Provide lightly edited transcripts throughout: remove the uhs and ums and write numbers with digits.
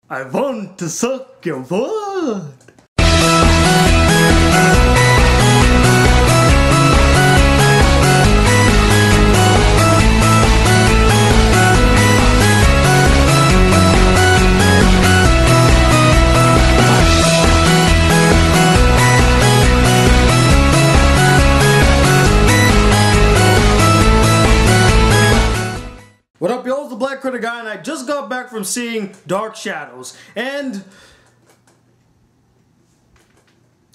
I want to suck your blood. What up, y'all? It's the Black Critic Guy, and I just got back from seeing Dark Shadows, and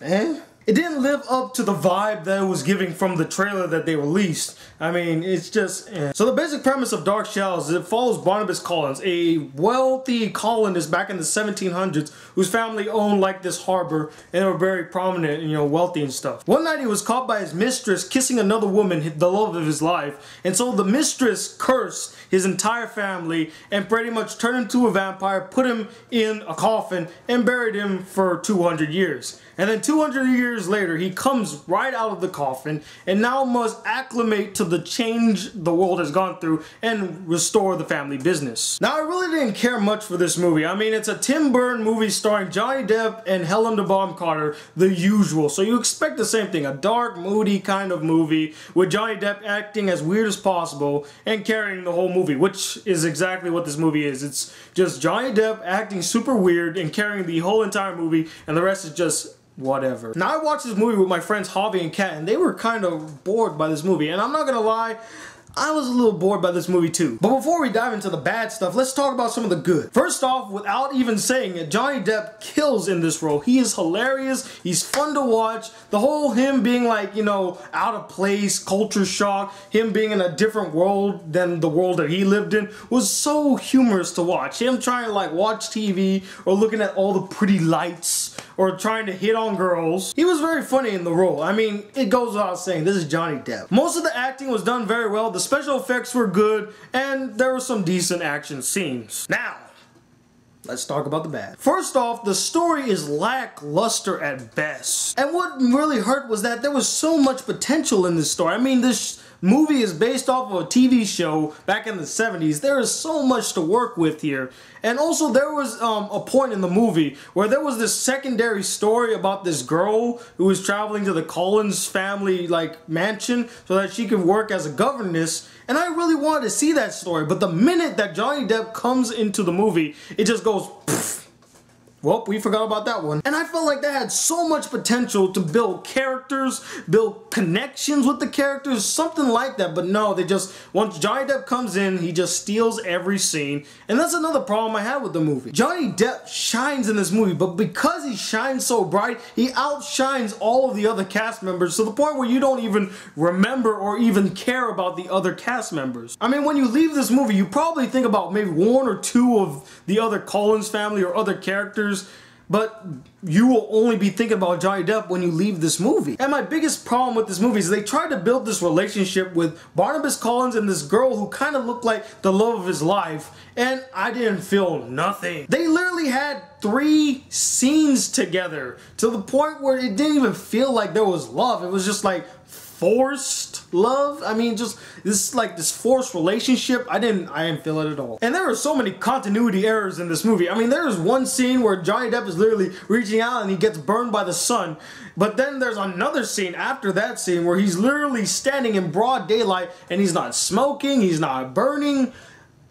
it didn't live up to the vibe that it was giving from the trailer that they released. I mean, it's just So the basic premise of Dark Shadows is it follows Barnabas Collins, a wealthy colonist back in the 1700s whose family owned like this harbor, and they were very prominent and, you know, wealthy and stuff. One night he was caught by his mistress kissing another woman, the love of his life, and so the mistress cursed his entire family and pretty much turned him into a vampire, put him in a coffin, and buried him for 200 years. And then 200 years later, he comes right out of the coffin and now must acclimate to the change the world has gone through and restore the family business. Now, I really didn't care much for this movie. I mean, it's a Tim Burton movie starring Johnny Depp and Helena Bonham Carter, the usual. So you expect the same thing, a dark, moody kind of movie with Johnny Depp acting as weird as possible and carrying the whole movie, which is exactly what this movie is. It's just Johnny Depp acting super weird and carrying the whole entire movie, and the rest is just whatever. Now, I watched this movie with my friends Javi and Kat, and they were kind of bored by this movie, and I'm not gonna lie, I was a little bored by this movie too. But before we dive into the bad stuff, let's talk about some of the good. First off, without even saying it, Johnny Depp kills in this role. He is hilarious, he's fun to watch. The whole him being like, you know, out of place, culture shock, him being in a different world than the world that he lived in was so humorous to watch. Him trying to like watch TV or looking at all the pretty lights or trying to hit on girls. He was very funny in the role. I mean, it goes without saying, this is Johnny Depp. Most of the acting was done very well. The special effects were good, and there were some decent action scenes. Now, let's talk about the bad. First off, the story is lackluster at best. And what really hurt was that there was so much potential in this story. I mean, this movie is based off of a TV show back in the 70s. There is so much to work with here. And also there was a point in the movie where there was this secondary story about this girl who was traveling to the Collins family like mansion so that she could work as a governess. And I really wanted to see that story. But the minute that Johnny Depp comes into the movie, it just goes pfft. Well, we forgot about that one. And I felt like that had so much potential to build characters, build connections with the characters, something like that. But no, they just, once Johnny Depp comes in, he just steals every scene. And that's another problem I had with the movie. Johnny Depp shines in this movie, but because he shines so bright, he outshines all of the other cast members to the point where you don't even remember or even care about the other cast members. I mean, when you leave this movie, you probably think about maybe one or two of the other Collins family or other characters, but you will only be thinking about Johnny Depp when you leave this movie. And my biggest problem with this movie is they tried to build this relationship with Barnabas Collins and this girl who kind of looked like the love of his life, and I didn't feel nothing. They literally had 3 scenes together to the point where it didn't even feel like there was love. It was just like forced love. I mean, just this forced relationship. I didn't feel it at all. And there are so many continuity errors in this movie. I mean, there is one scene where Johnny Depp is literally reaching out and he gets burned by the sun. But then there's another scene after that scene where he's literally standing in broad daylight and he's not smoking, he's not burning.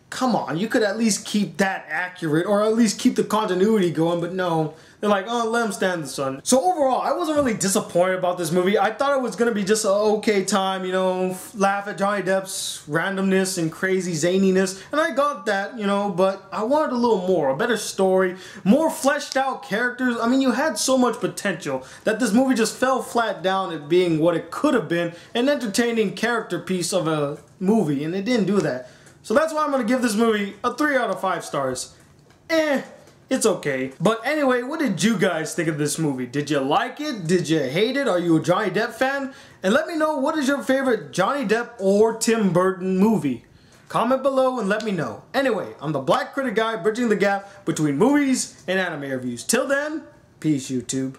Come on, you could at least keep that accurate or at least keep the continuity going, but no. They're like, oh, let him stand in the sun. So overall, I wasn't really disappointed about this movie. I thought it was gonna be just an okay time, you know, laugh at Johnny Depp's randomness and crazy zaniness, and I got that, you know, but I wanted a little more, a better story, more fleshed out characters. I mean, you had so much potential that this movie just fell flat down at being what it could have been, an entertaining character piece of a movie, and it didn't do that. So that's why I'm gonna give this movie a 3 out of 5 stars. It's okay. But anyway, what did you guys think of this movie? Did you like it? Did you hate it? Are you a Johnny Depp fan? And let me know, what is your favorite Johnny Depp or Tim Burton movie? Comment below and let me know. Anyway, I'm the Black Critic Guy, bridging the gap between movies and anime reviews. Till then, peace, YouTube.